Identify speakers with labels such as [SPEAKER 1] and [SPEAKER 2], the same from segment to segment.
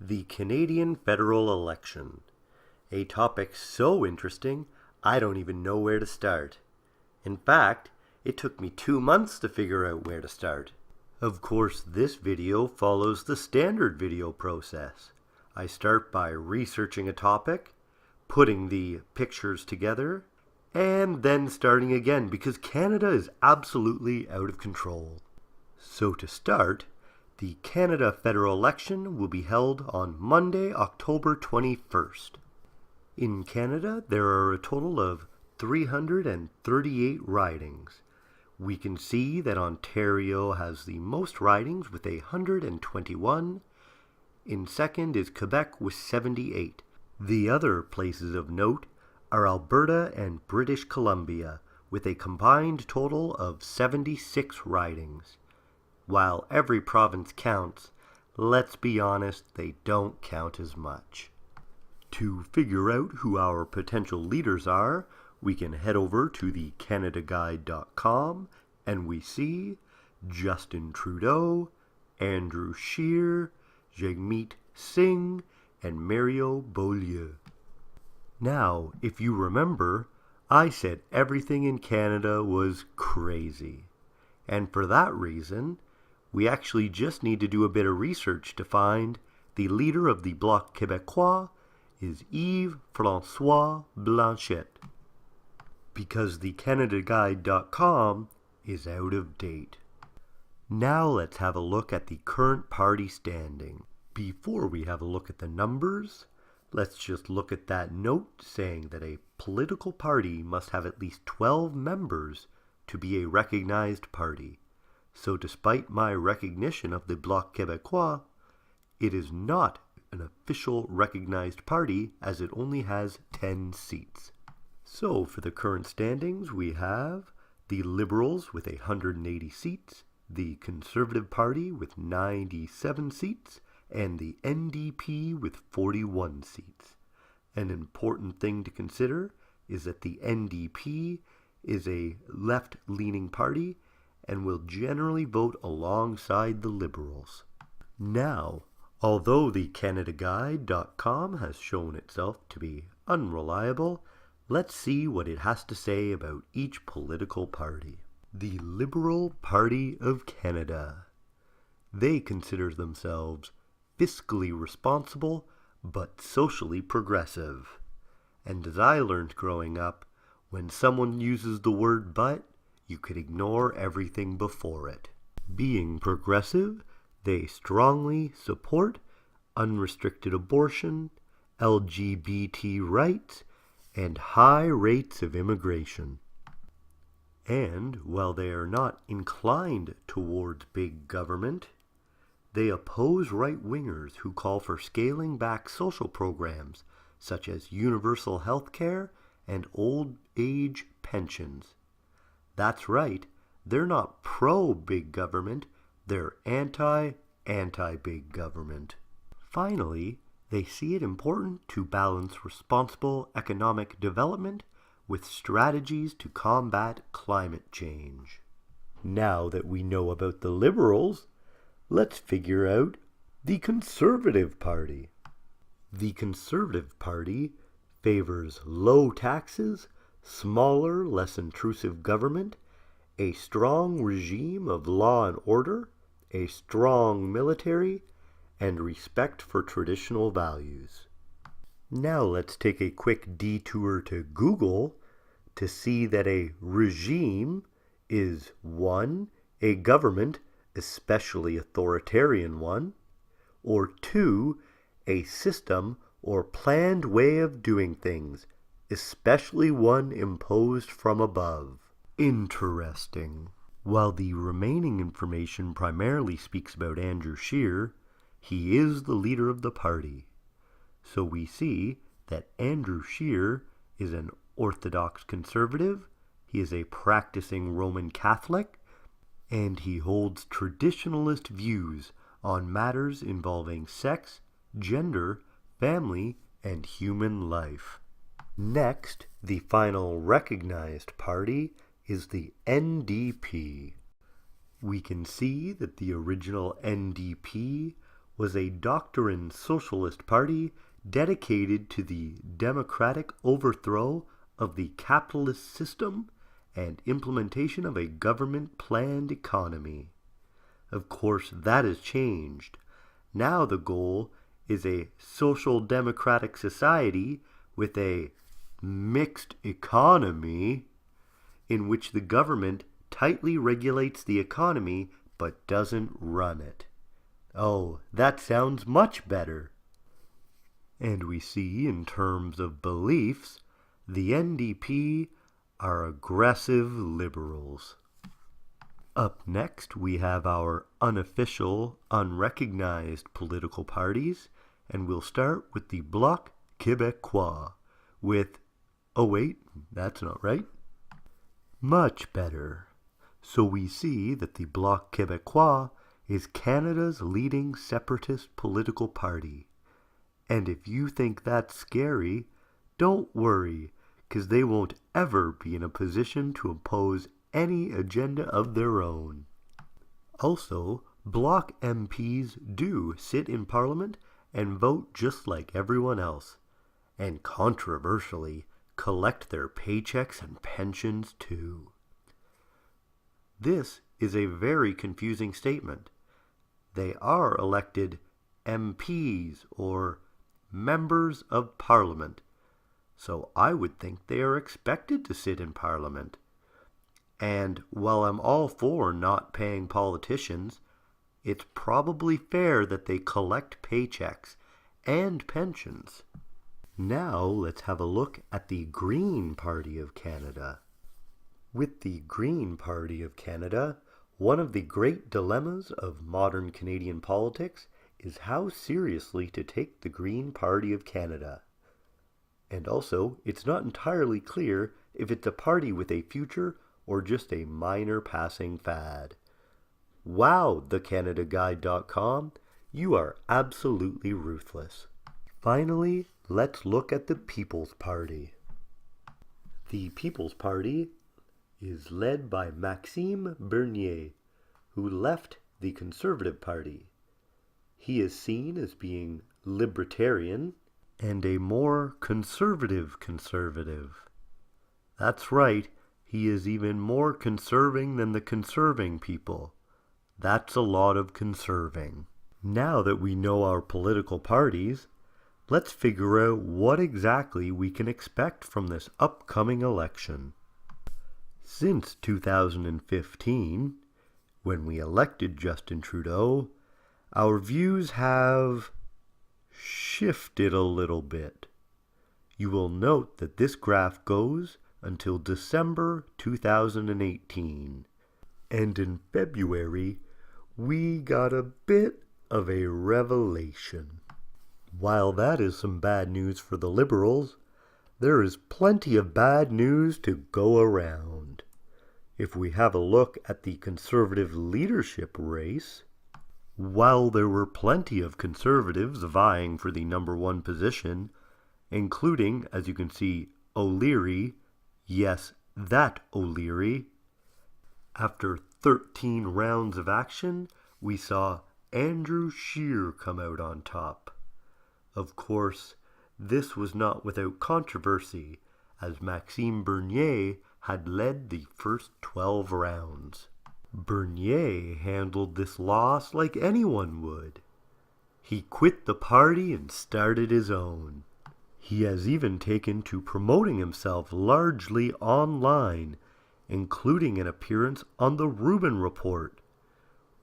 [SPEAKER 1] The Canadian federal election. A topic so interesting, I don't even know where to start. In fact, it took me 2 months to figure out where to start. Of course, this video follows the standard video process. I start by researching a topic, putting the pictures together, and then starting again because Canada is absolutely out of control. So to start, the Canada federal election will be held on Monday, October 21st. In Canada, there are a total of 338 ridings. We can see that Ontario has the most ridings with 121. In second is Quebec with 78. The other places of note are Alberta and British Columbia with a combined total of 76 ridings. While every province counts, let's be honest, they don't count as much. To figure out who our potential leaders are, we can head over to the CanadaGuide.com and we see Justin Trudeau, Andrew Scheer, Jagmeet Singh, and Mario Beaulieu. Now, if you remember, I said everything in Canada was crazy. And for that reason, we actually just need to do a bit of research to find the leader of the Bloc Québécois is Yves-François Blanchet, because the CanadaGuide.com is out of date. Now let's have a look at the current party standing. Before we have a look at the numbers, let's just look at that note saying that a political party must have at least 12 members to be a recognized party. So despite my recognition of the Bloc Québécois, it is not an official recognized party as it only has 10 seats. So for the current standings, we have the Liberals with 180 seats, the Conservative Party with 97 seats, and the NDP with 41 seats. An important thing to consider is that the NDP is a left-leaning party and will generally vote alongside the Liberals. Now, although the CanadaGuide.com has shown itself to be unreliable, let's see what it has to say about each political party. The Liberal Party of Canada. They consider themselves fiscally responsible but socially progressive. And as I learned growing up, when someone uses the word but, you could ignore everything before it. Being progressive, they strongly support unrestricted abortion, LGBT rights, and high rates of immigration. And while they are not inclined towards big government, they oppose right-wingers who call for scaling back social programs such as universal health care and old age pensions. That's right, they're not pro-big government, they're anti-big government. Finally, they see it important to balance responsible economic development with strategies to combat climate change. Now that we know about the Liberals, let's figure out the Conservative Party. The Conservative Party favors low taxes, smaller, less intrusive government, a strong regime of law and order, a strong military, and respect for traditional values. Now let's take a quick detour to Google to see that a regime is 1. A government, especially authoritarian one, or 2. A system or planned way of doing things, especially one imposed from above. Interesting. While the remaining information primarily speaks about Andrew Scheer, he is the leader of the party. So we see that Andrew Scheer is an Orthodox conservative, he is a practicing Roman Catholic, and he holds traditionalist views on matters involving sex, gender, family, and human life. Next, the final recognized party is the NDP. We can see that the original NDP was a doctrine socialist party dedicated to the democratic overthrow of the capitalist system and implementation of a government-planned economy. Of course, that has changed. Now the goal is a social democratic society with a mixed economy in which the government tightly regulates the economy but doesn't run it. Oh, that sounds much better. And we see, in terms of beliefs, the NDP are aggressive liberals. Up next, we have our unofficial, unrecognized political parties, and we'll start with the Bloc Québécois with, oh wait, that's not right. Much better. So we see that the Bloc Québécois is Canada's leading separatist political party. And if you think that's scary, don't worry, because they won't ever be in a position to impose any agenda of their own. Also, Bloc MPs do sit in Parliament and vote just like everyone else, and controversially, collect their paychecks and pensions too. This is a very confusing statement. They are elected MPs, or Members of Parliament, so I would think they are expected to sit in Parliament. And while I'm all for not paying politicians, it's probably fair that they collect paychecks and pensions. Now let's have a look at the Green Party of Canada. With the Green Party of Canada, one of the great dilemmas of modern Canadian politics is how seriously to take the Green Party of Canada. And also, it's not entirely clear if it's a party with a future or just a minor passing fad. Wow, thecanadaguide.com, you are absolutely ruthless. Finally, let's look at the People's Party. The People's Party is led by Maxime Bernier, who left the Conservative Party. He is seen as being libertarian and a more conservative. That's right, he is even more conserving than the conserving people. That's a lot of conserving. Now that we know our political parties, let's figure out what exactly we can expect from this upcoming election. Since 2015, when we elected Justin Trudeau, our views have shifted a little bit. You will note that this graph goes until December 2018. And in February, we got a bit of a revelation. While that is some bad news for the Liberals, there is plenty of bad news to go around. If we have a look at the Conservative leadership race, while there were plenty of Conservatives vying for the #1 position, including, as you can see, O'Leary, yes, that O'Leary, after 13 rounds of action, we saw Andrew Scheer come out on top. Of course, this was not without controversy, as Maxime Bernier had led the first 12 rounds. Bernier handled this loss like anyone would. He quit the party and started his own. He has even taken to promoting himself largely online, including an appearance on the Rubin Report,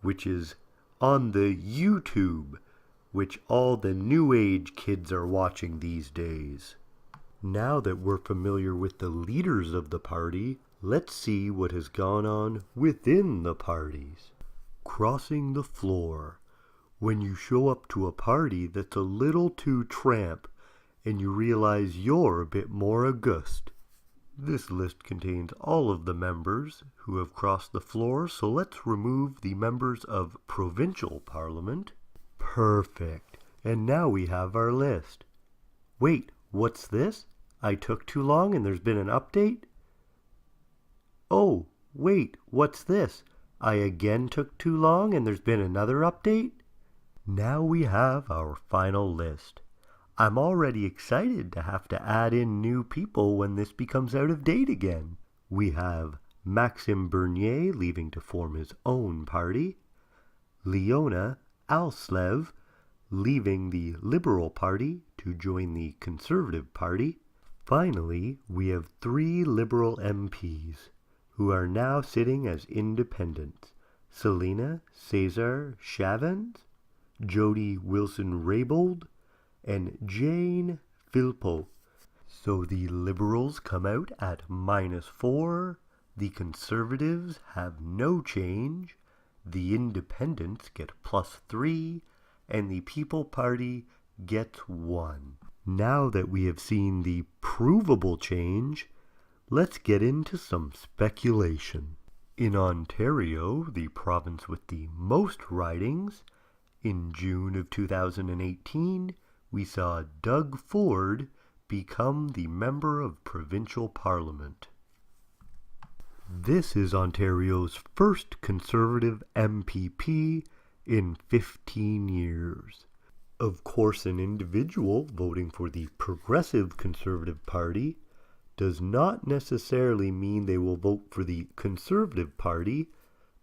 [SPEAKER 1] which is on the YouTube, which all the new age kids are watching these days. Now that we're familiar with the leaders of the party, let's see what has gone on within the parties. Crossing the floor. When you show up to a party that's a little too tramp and you realize you're a bit more august. This list contains all of the members who have crossed the floor, so let's remove the members of Provincial Parliament. Perfect. And now we have our list. Wait, what's this? I took too long and there's been an update? Oh, wait, what's this? I again took too long and there's been another update? Now we have our final list. I'm already excited to have to add in new people when this becomes out of date again. We have Maxime Bernier leaving to form his own party, Leona Alslev leaving the Liberal Party to join the Conservative Party. Finally, we have 3 Liberal MPs who are now sitting as independents: Selina Cesar Chavez, Jody Wilson-Raybould, and Jane Philpot. So the Liberals come out at -4, the Conservatives have no change, the Independents get +3, and the People Party gets 1. Now that we have seen the provable change, let's get into some speculation. In Ontario, the province with the most ridings, in June of 2018, we saw Doug Ford become the Member of Provincial Parliament. This is Ontario's first Conservative MPP in 15 years. Of course, an individual voting for the Progressive Conservative Party does not necessarily mean they will vote for the Conservative Party.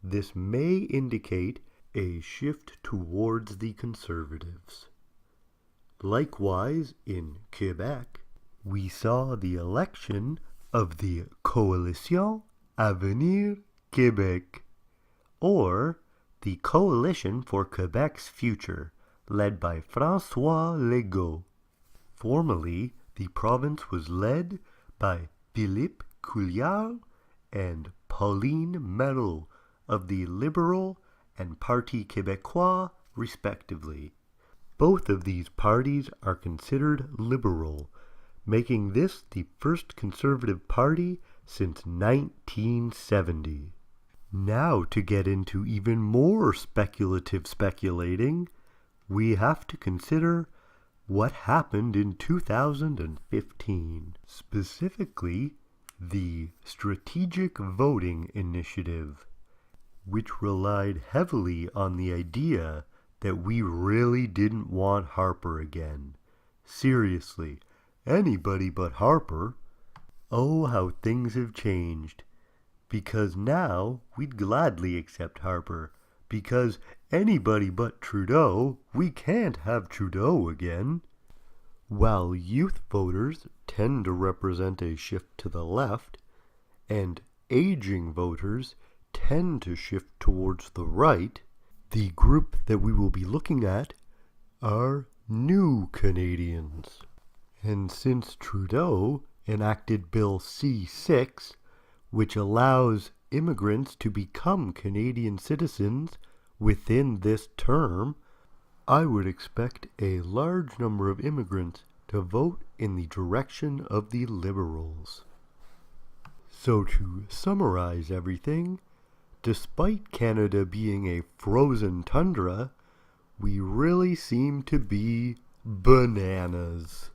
[SPEAKER 1] This may indicate a shift towards the Conservatives. Likewise, in Quebec, we saw the election of the Coalition Avenir Québec, or the Coalition for Quebec's Future, led by François Legault. Formerly, the province was led by Philippe Couillard and Pauline Marois of the Liberal and Parti Québécois, respectively. Both of these parties are considered liberal, making this the first Conservative party since 1970. Now, to get into even more speculative speculating, we have to consider what happened in 2015, specifically the Strategic Voting Initiative, which relied heavily on the idea that we really didn't want Harper again. Seriously, anybody but Harper. Oh, how things have changed. Because now we'd gladly accept Harper. Because anybody but Trudeau, we can't have Trudeau again. While youth voters tend to represent a shift to the left, and aging voters tend to shift towards the right, the group that we will be looking at are New Canadians. And since Trudeau enacted Bill C-6, which allows immigrants to become Canadian citizens within this term, I would expect a large number of immigrants to vote in the direction of the Liberals. So to summarize everything, despite Canada being a frozen tundra, we really seem to be bananas.